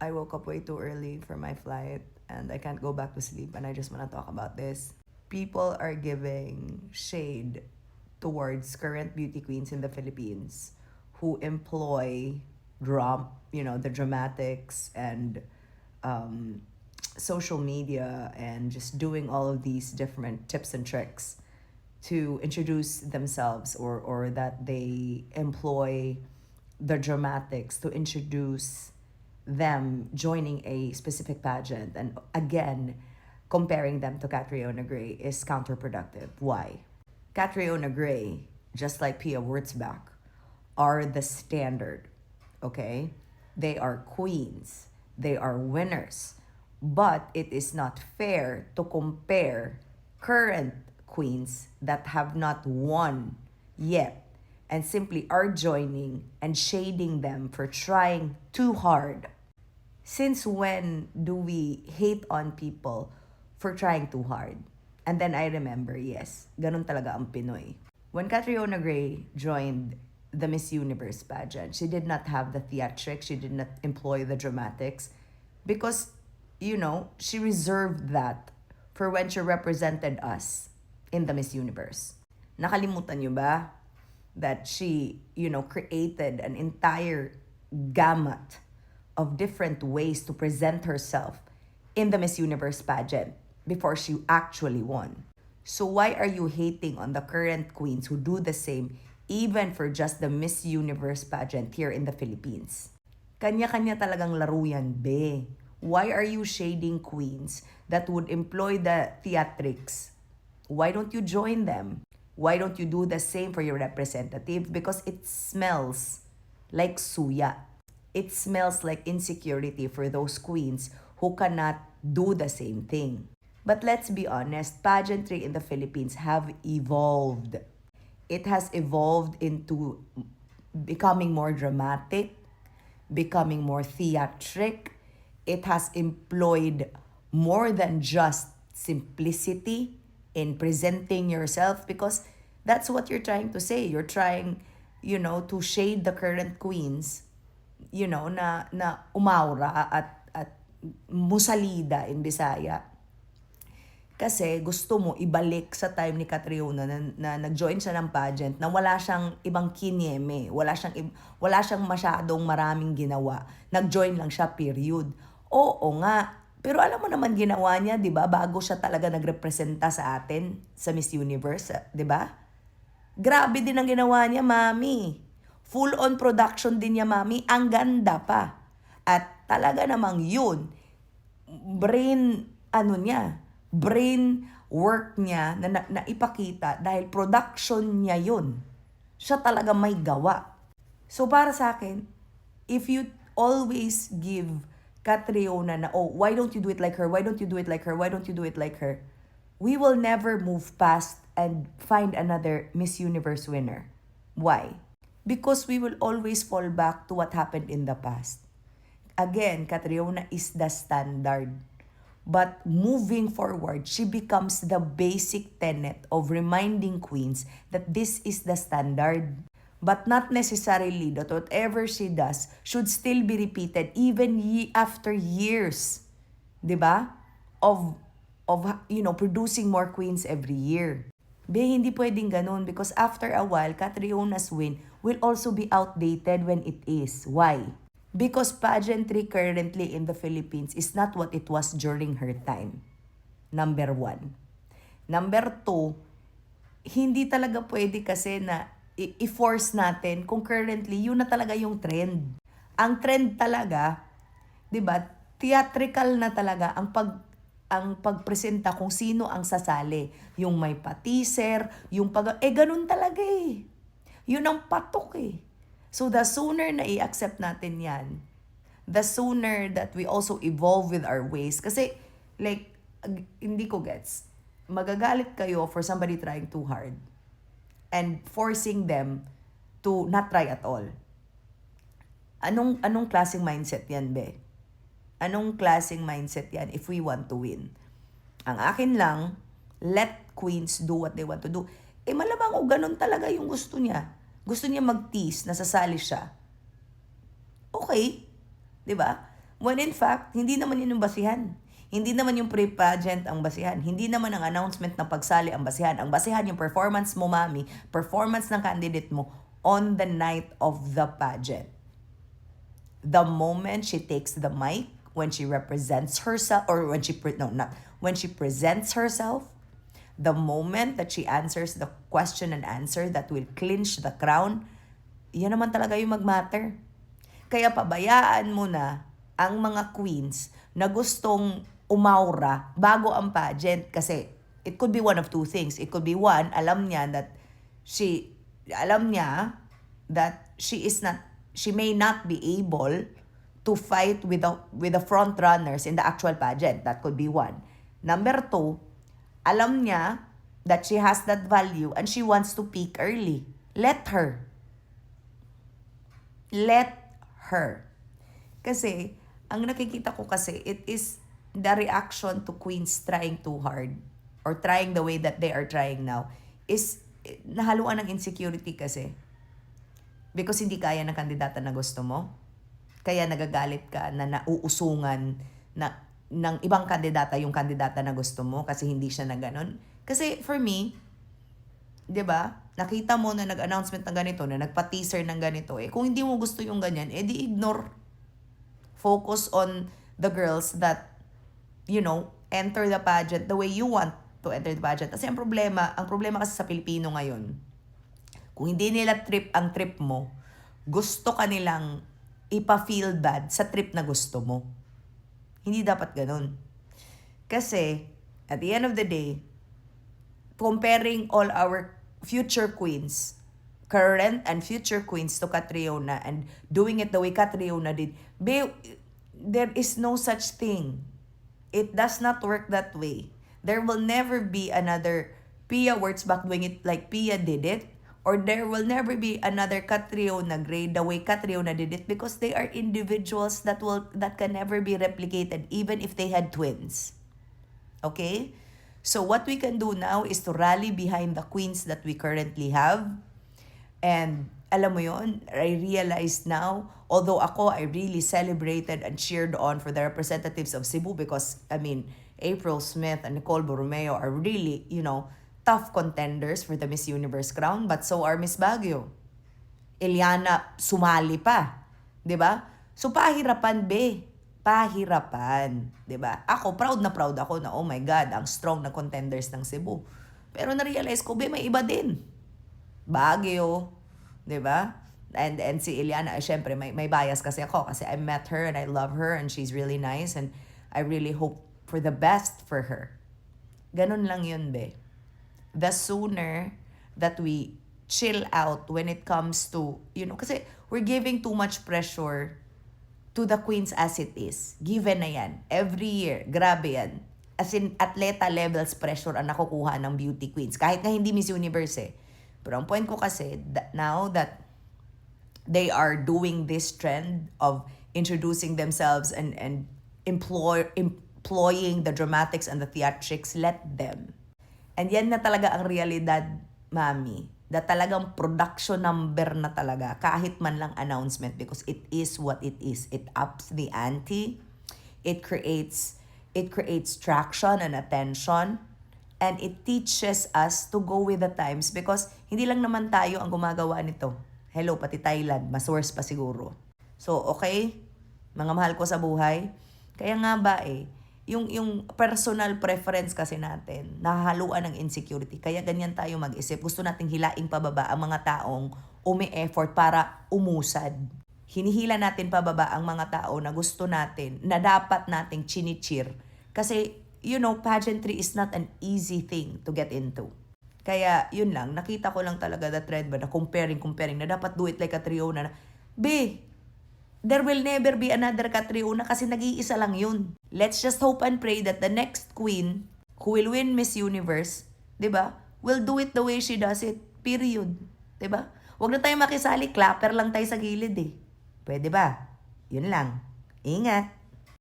I woke up way too early for my flight and I can't go back to sleep and I just want to talk about this. People are giving shade towards current beauty queens in the Philippines who employ the dramatics and um, social media and just doing all of these different tips and tricks to introduce themselves, or that they employ the dramatics to introduce them joining a specific pageant, and again comparing them to Catriona Gray is counterproductive. Why? Catriona Gray, just like Pia Wurtzbach, are the standard, okay? They are queens, they are winners, but it is not fair to compare current queens that have not won yet and simply are joining and shading them for trying too hard. Since when do we hate on people for trying too hard? And then I remember, yes, ganun talaga ang Pinoy. When Catriona Gray joined the Miss Universe pageant, she did not have the theatrics, she did not employ the dramatics because, she reserved that for when she represented us in the Miss Universe. Nakalimutan niyo ba that she, created an entire gamut of different ways to present herself in the Miss Universe pageant before she actually won? So why are you hating on the current queens who do the same even for just the Miss Universe pageant here in the Philippines? Kanya-kanya talagang laro yan, be. Why are you shading queens that would employ the theatrics? Why don't you join them? Why don't you do the same for your representative? Because it smells like suya. It smells like insecurity for those queens who cannot do the same thing. But let's be honest, pageantry in the Philippines have evolved. It has evolved into becoming more dramatic, becoming more theatric. It has employed more than just simplicity in presenting yourself, because that's what you're trying to say. You're trying, to shade the current queens, na umaura at musalida in Bisaya. Kasi gusto mo ibalik sa time ni Catriona na nag-join siya ng pageant na wala siyang ibang kinyeme, wala siyang masyadong maraming ginawa. Nag-join lang siya, period. Oo nga, pero alam mo naman ginawa niya, 'di ba? Bago siya talaga nagrepresenta sa atin sa Miss Universe, 'di ba? Grabe din ang ginawa niya, mami. Full on production din niya, mami. Ang ganda pa. At talaga namang yun, brain work niya na ipakita dahil production niya yun. Siya talaga may gawa. So para sa akin, if you always give Catriona na, oh, why don't you do it like her? Why don't you do it like her? Why don't you do it like her? We will never move past and find another Miss Universe winner. Why? Because we will always fall back to what happened in the past. Again, Catriona is the standard. But moving forward, she becomes the basic tenet of reminding queens that this is the standard. But not necessarily that whatever she does should still be repeated even after years. 'Di ba? Of producing more queens every year. Hindi pwedeng ganun, because after a while, Catriona's win will also be outdated when it is. Why? Because pageantry currently in the Philippines is not what it was during her time. Number 1. Number 2, hindi talaga pwede kasi na i-force natin kung currently yun na talaga yung trend. Ang trend talaga, 'di ba? Theatrical na talaga ang pagpresenta kung sino ang sasali. Yung may pa-teaser, ganun talaga eh. Yun ang patok eh. So the sooner na i-accept natin yan, the sooner that we also evolve with our ways. Kasi, hindi ko gets. Magagalit kayo for somebody trying too hard and forcing them to not try at all. Anong klaseng mindset yan, be? Anong klaseng mindset yan if we want to win? Ang akin lang, let queens do what they want to do. Malamang ganun talaga yung gusto niya. Gusto niya mag-tease, nasasali siya. Okay, 'di ba? When in fact, hindi naman yun yung basihan. Hindi naman yung pre-pageant ang basihan. Hindi naman ang announcement ng pagsali ang basihan. Ang basihan yung performance mo, mami, performance ng candidate mo on the night of the pageant. The moment she takes the mic, when she represents herself, or when she, when she presents herself, the moment that she answers the question and answer that will clinch the crown, yan naman talaga yung mag-matter. Kaya pabayaan mo na ang mga queens na gustong umaura bago ang pageant, kasi it could be one of two things. It could be one, alam niya that she may not be able to fight with the front runners in the actual pageant. That could be one. Number two, alam niya that she has that value and she wants to peak early. Let her. Let her. Kasi, ang nakikita ko kasi, it is the reaction to queens trying too hard or trying the way that they are trying now is nahaluan ng insecurity kasi. Because hindi kaya ng kandidata na gusto mo. Kaya nagagalit ka na nauusungan ng ibang kandidata yung kandidata na gusto mo kasi hindi siya na ganun. Kasi for me, 'di ba? Nakita mo na nag-announcement ng ganito, na nagpa-teaser ng ganito, kung hindi mo gusto yung ganyan, di ignore. Focus on the girls that, enter the pageant the way you want to enter the pageant. Kasi ang problema kasi sa Pilipino ngayon, kung hindi nila ang trip mo, gusto ka nilang ipa-feel bad sa trip na gusto mo. Hindi dapat ganun. Kasi, at the end of the day, comparing all our future queens, current and future queens to Catriona, and doing it the way Catriona did, there is no such thing. It does not work that way. There will never be another Pia Wurtzbach doing it like Pia did it, or there will never be another Catriona Gray the way Catriona did it, because they are individuals that can never be replicated even if they had twins. Okay? So what we can do now is to rally behind the queens that we currently have. And alam mo yon, I realized now, although I really celebrated and cheered on for the representatives of Cebu, because, April Smith and Nicole Borromeo are really, tough contenders for the Miss Universe crown, but so are Miss Baguio. Eliana sumali pa, 'di ba? So pahirapan, pahirapan, 'di ba? Ako proud ako na, oh my God, ang strong na contenders ng Cebu. Pero na-realize ko, may iba din. Baguio, 'di ba? And si Eliana, syempre may bias kasi ako kasi I met her and I love her and she's really nice and I really hope for the best for her. Ganun lang yun, The sooner that we chill out when it comes to, kasi we're giving too much pressure to the queens as it is. Given na yan. Every year. Grabe yan. As in, atleta levels pressure ang nakukuha ng beauty queens. Kahit na hindi Miss Universe Pero ang point ko kasi, now that they are doing this trend of introducing themselves and employing the dramatics and the theatrics, let them. And yan na talaga ang realidad, mami. Na talagang production number na talaga, kahit man lang announcement, because it is what it is. It ups the ante. It creates traction and attention. And it teaches us to go with the times, because hindi lang naman tayo ang gumagawa nito. Hello, pati Thailand, mas worse pa siguro. So, okay, mga mahal ko sa buhay. Kaya nga ba yung personal preference kasi natin, nahahaluan ng insecurity. Kaya ganyan tayo mag-isip. Gusto nating hilaing pababa ang mga taong umi-effort para umusad. Hinihila natin pababa ang mga tao na gusto natin, na dapat nating chinichir. Kasi, pageantry is not an easy thing to get into. Kaya, yun lang, nakita ko lang talaga the trend ba na comparing, na dapat do it like Catriona na, there will never be another Catriona kasi nag-iisa lang yun. Let's just hope and pray that the next queen who will win Miss Universe, 'di ba? Will do it the way she does it. Period. 'Di ba? Huwag na tayo makisali, clapper lang tayo sa gilid Pwede ba? Yun lang. Ingat.